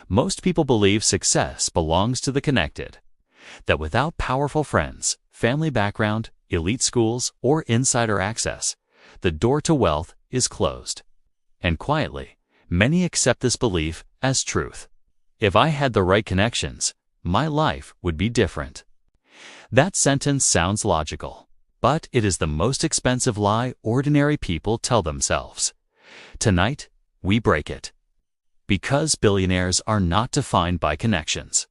Most people believe success belongs to the connected, that without powerful friends, family background, elite schools, or insider access, the door to wealth is closed. And quietly, many accept this belief as truth. If I had the right connections, my life would be different. That sentence sounds logical, but it is the most expensive lie ordinary people tell themselves. Tonight, we break it. Because billionaires are not defined by connections.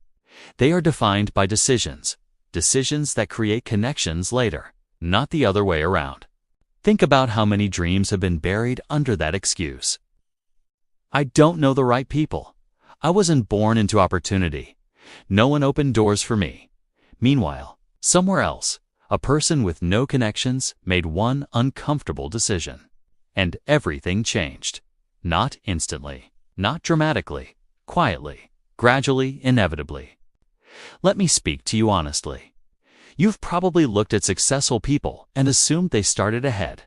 They are defined by decisions that create connections later, not the other way around. Think about how many dreams have been buried under that excuse. I don't know the right people. I wasn't born into opportunity. No one opened doors for me. Meanwhile, somewhere else, a person with no connections made one uncomfortable decision. And everything changed. Not instantly, not dramatically, quietly, gradually, inevitably. Let me speak to you honestly. You've probably looked at successful people and assumed they started ahead.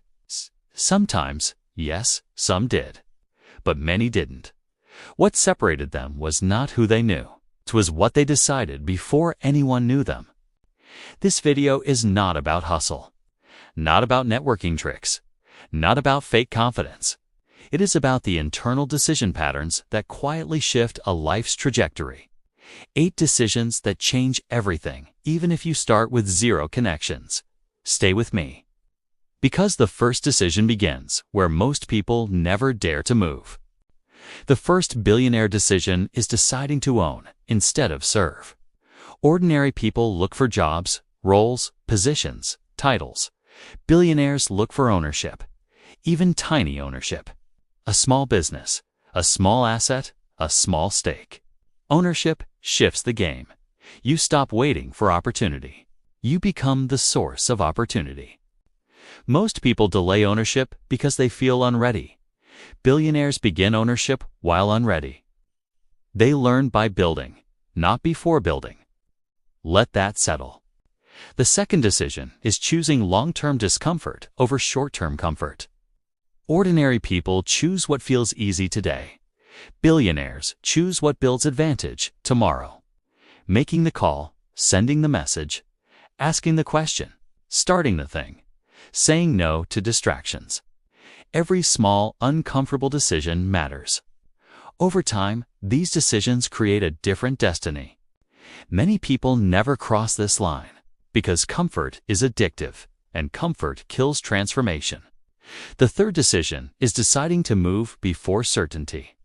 Sometimes, yes, some did. But many didn't. What separated them was not who they knew. It was what they decided before anyone knew them. This video is not about hustle, not about networking tricks, not about fake confidence. It is about the internal decision patterns that quietly shift a life's trajectory. 8 decisions that change everything, even if you start with 0 connections. Stay with me. Because the first decision begins where most people never dare to move. The first billionaire decision is deciding to own instead of serve. Ordinary people look for jobs, roles, positions, titles. Billionaires look for ownership, even tiny ownership. A small business, a small asset, a small stake. Ownership shifts the game. You stop waiting for opportunity. You become the source of opportunity. Most people delay ownership because they feel unready. Billionaires begin ownership while unready. They learn by building, not before building. Let that settle. The second decision is choosing long-term discomfort over short-term comfort. Ordinary people choose what feels easy today. Billionaires choose what builds advantage tomorrow. Making the call, sending the message, asking the question, starting the thing, saying no to distractions. Every small, uncomfortable decision matters. Over time, these decisions create a different destiny. Many people never cross this line because comfort is addictive, and comfort kills transformation. The third decision is deciding to move before certainty.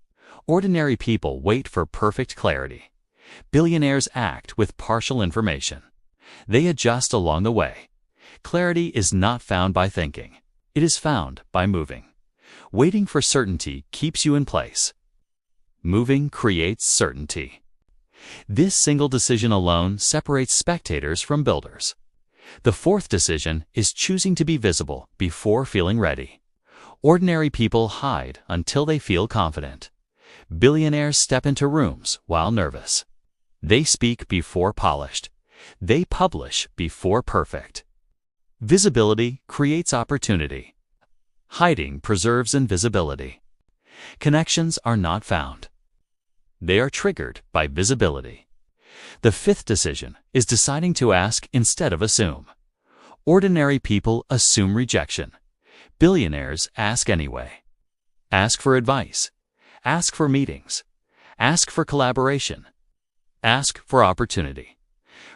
Ordinary people wait for perfect clarity. Billionaires act with partial information. They adjust along the way. Clarity is not found by thinking. It is found by moving. Waiting for certainty keeps you in place. Moving creates certainty. This single decision alone separates spectators from builders. The fourth decision is choosing to be visible before feeling ready. Ordinary people hide until they feel confident. Billionaires step into rooms while nervous. They speak before polished. They publish before perfect. Visibility creates opportunity. Hiding preserves invisibility. Connections are not found. They are triggered by visibility. The fifth decision is deciding to ask instead of assume. Ordinary people assume rejection. Billionaires ask anyway. Ask for advice. Ask for meetings. Ask for collaboration. Ask for opportunity.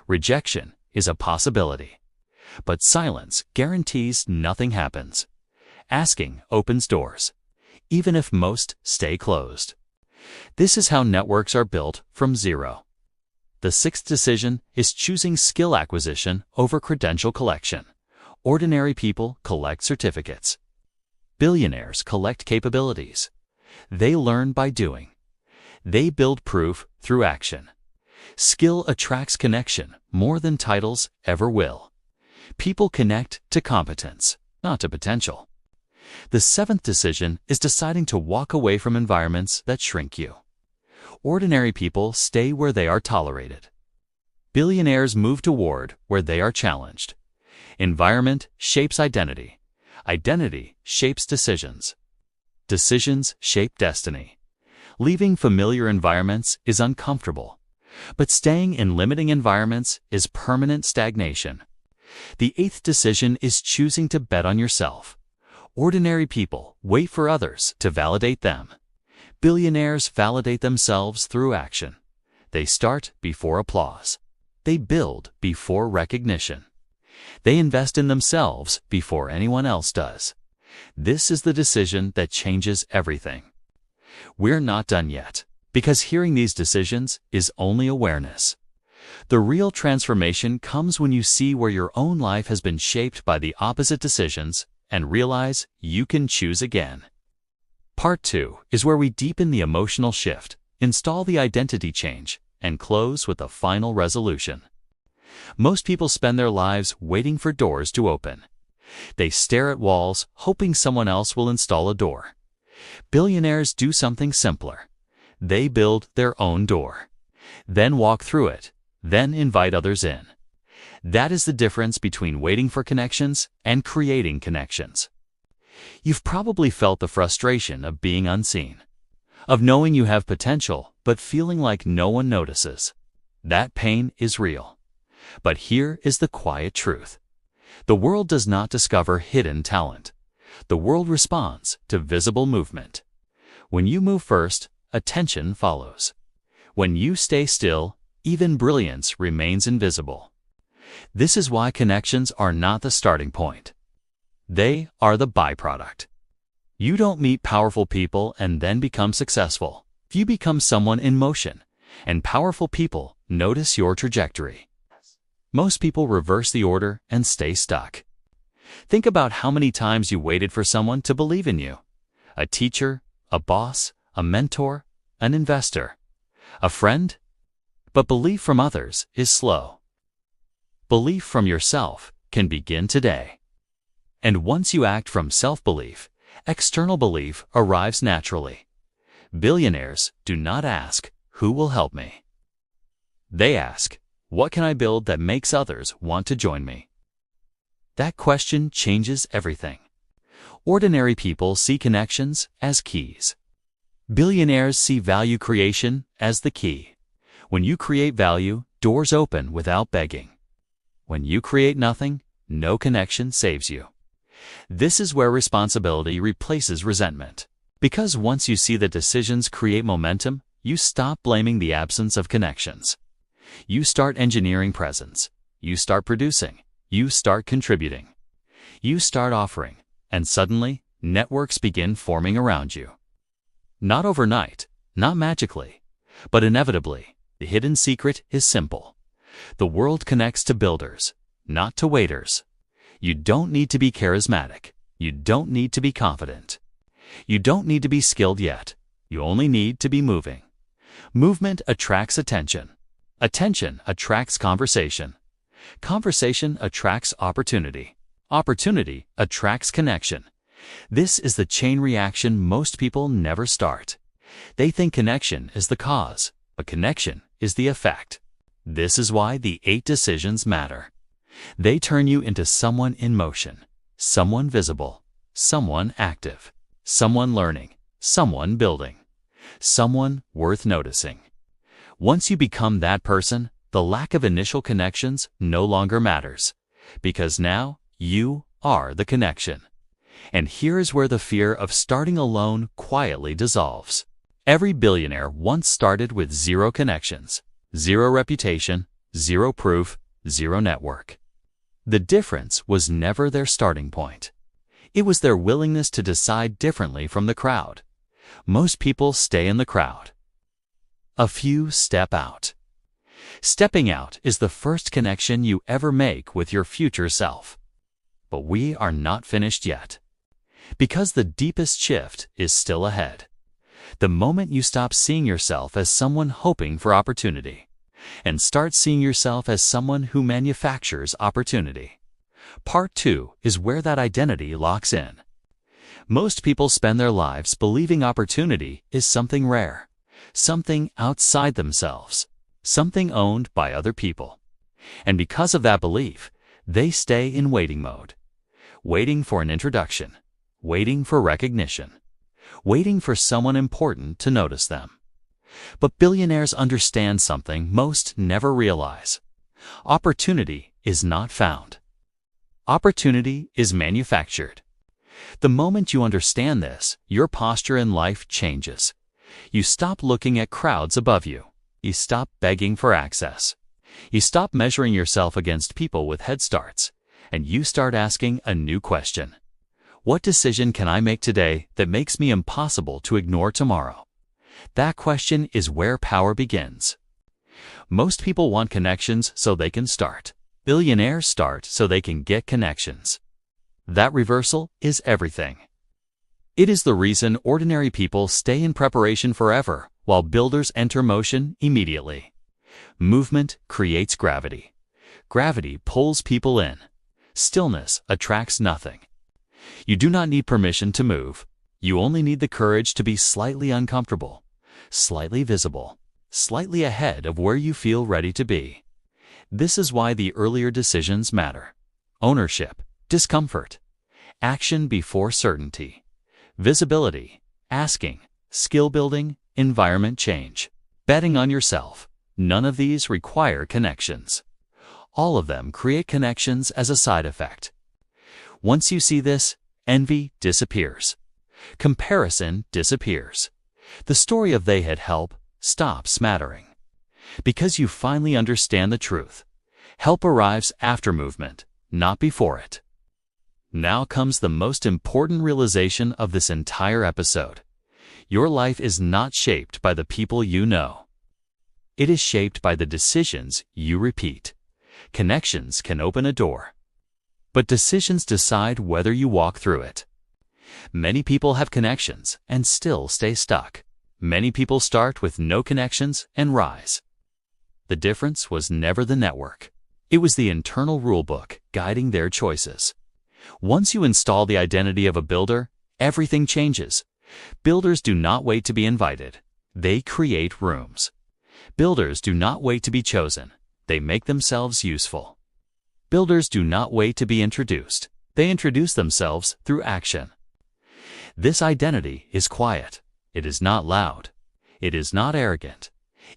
Rejection is a possibility, but silence guarantees nothing happens. Asking opens doors, even if most stay closed. This is how networks are built from zero. The sixth decision is choosing skill acquisition over credential collection. Ordinary people collect certificates. Billionaires collect capabilities. They learn by doing. They build proof through action. Skill attracts connection more than titles ever will. People connect to competence, not to potential. The seventh decision is deciding to walk away from environments that shrink you. Ordinary people stay where they are tolerated. Billionaires move toward where they are challenged. Environment shapes identity. Identity shapes decisions. Decisions shape destiny. Leaving familiar environments is uncomfortable, but staying in limiting environments is permanent stagnation. The eighth decision is choosing to bet on yourself. Ordinary people wait for others to validate them. Billionaires validate themselves through action. They start before applause. They build before recognition. They invest in themselves before anyone else does. This is the decision that changes everything. We're not done yet, because hearing these decisions is only awareness. The real transformation comes when you see where your own life has been shaped by the opposite decisions and realize you can choose again. Part 2 is where we deepen the emotional shift, install the identity change, and close with a final resolution. Most people spend their lives waiting for doors to open. They stare at walls, hoping someone else will install a door. Billionaires do something simpler. They build their own door, then walk through it, then invite others in. That is the difference between waiting for connections and creating connections. You've probably felt the frustration of being unseen, of knowing you have potential but feeling like no one notices. That pain is real. But here is the quiet truth. The world does not discover hidden talent. The world responds to visible movement. When you move first, attention follows. When you stay still, even brilliance remains invisible. This is why connections are not the starting point. They are the byproduct. You don't meet powerful people and then become successful. You become someone in motion, and powerful people notice your trajectory. Most people reverse the order and stay stuck. Think about how many times you waited for someone to believe in you. A teacher, a boss, a mentor, an investor, a friend. But belief from others is slow. Belief from yourself can begin today. And once you act from self-belief, external belief arrives naturally. Billionaires do not ask, "Who will help me?" They ask, "What can I build that makes others want to join me?" That question changes everything. Ordinary people see connections as keys. Billionaires see value creation as the key. When you create value, doors open without begging. When you create nothing, no connection saves you. This is where responsibility replaces resentment. Because once you see that decisions create momentum, you stop blaming the absence of connections. You start engineering presence. You start producing. You start contributing. You start offering. And suddenly, networks begin forming around you. Not overnight, not magically, but inevitably. The hidden secret is simple. The world connects to builders, not to waiters. You don't need to be charismatic. You don't need to be confident. You don't need to be skilled yet. You only need to be moving. Movement attracts attention. Attention attracts conversation. Conversation attracts opportunity. Opportunity attracts connection. This is the chain reaction most people never start. They think connection is the cause, but connection is the effect. This is why the 8 decisions matter. They turn you into someone in motion, someone visible, someone active, someone learning, someone building, someone worth noticing. Once you become that person, the lack of initial connections no longer matters, because now you are the connection. And here is where the fear of starting alone quietly dissolves. Every billionaire once started with 0 connections, 0 reputation, 0 proof, 0 network. The difference was never their starting point. It was their willingness to decide differently from the crowd. Most people stay in the crowd. A few step out. Stepping out is the first connection you ever make with your future self. But we are not finished yet. Because the deepest shift is still ahead. The moment you stop seeing yourself as someone hoping for opportunity and start seeing yourself as someone who manufactures opportunity. Part 2 is where that identity locks in. Most people spend their lives believing opportunity is something rare, something outside themselves, something owned by other people. And because of that belief, they stay in waiting mode, waiting for an introduction, waiting for recognition, waiting for someone important to notice them. But billionaires understand something most never realize. Opportunity is not found. Opportunity is manufactured. The moment you understand this, your posture in life changes. You stop looking at crowds above you. You stop begging for access. You stop measuring yourself against people with head starts, and you start asking a new question. What decision can I make today that makes me impossible to ignore tomorrow? That question is where power begins. Most people want connections so they can start. Billionaires start so they can get connections. That reversal is everything. It is the reason ordinary people stay in preparation forever, while builders enter motion immediately. Movement creates gravity. Gravity pulls people in. Stillness attracts nothing. You do not need permission to move. You only need the courage to be slightly uncomfortable, slightly visible, slightly ahead of where you feel ready to be. This is why the earlier decisions matter. Ownership, discomfort, action before certainty, visibility, asking, skill building, environment change, betting on yourself. None of these require connections. All of them create connections as a side effect. Once you see this, envy disappears. Comparison disappears. The story of they had help stops mattering. Because you finally understand the truth. Help arrives after movement, not before it. Now comes the most important realization of this entire episode. Your life is not shaped by the people you know. It is shaped by the decisions you repeat. Connections can open a door, but decisions decide whether you walk through it. Many people have connections and still stay stuck. Many people start with no connections and rise. The difference was never the network. It was the internal rulebook guiding their choices. Once you install the identity of a builder, everything changes. Builders do not wait to be invited. They create rooms. Builders do not wait to be chosen. They make themselves useful. Builders do not wait to be introduced. They introduce themselves through action. This identity is quiet. It is not loud. It is not arrogant.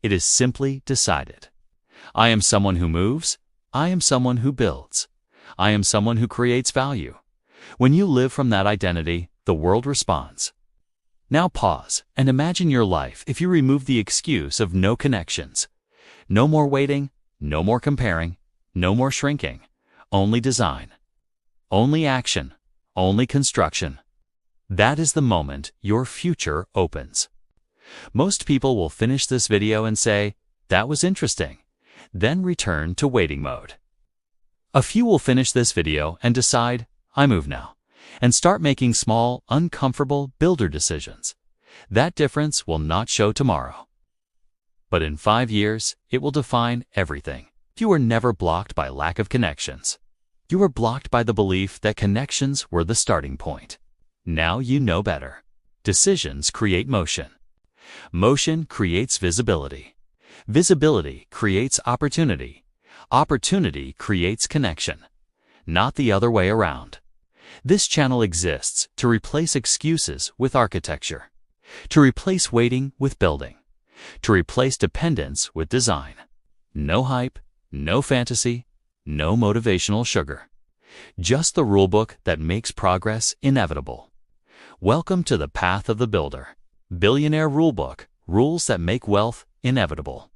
It is simply decided. I am someone who moves. I am someone who builds. I am someone who creates value. When you live from that identity, the world responds. Now pause and imagine your life if you remove the excuse of no connections. No more waiting, no more comparing, no more shrinking. Only design. Only action. Only construction. That is the moment your future opens. Most people will finish this video and say, "That was interesting," then return to waiting mode. A few will finish this video and decide, "I move now," and start making small, uncomfortable builder decisions. That difference will not show tomorrow. But in 5 years, it will define everything. You were never blocked by lack of connections. You were blocked by the belief that connections were the starting point. Now you know better. Decisions create motion. Motion creates visibility. Visibility creates opportunity. Opportunity creates connection. Not the other way around. This channel exists to replace excuses with architecture, to replace waiting with building, to replace dependence with design. No hype, no fantasy, no motivational sugar. Just the rulebook that makes progress inevitable. Welcome to the path of the builder. Billionaire Rulebook, rules that make wealth inevitable.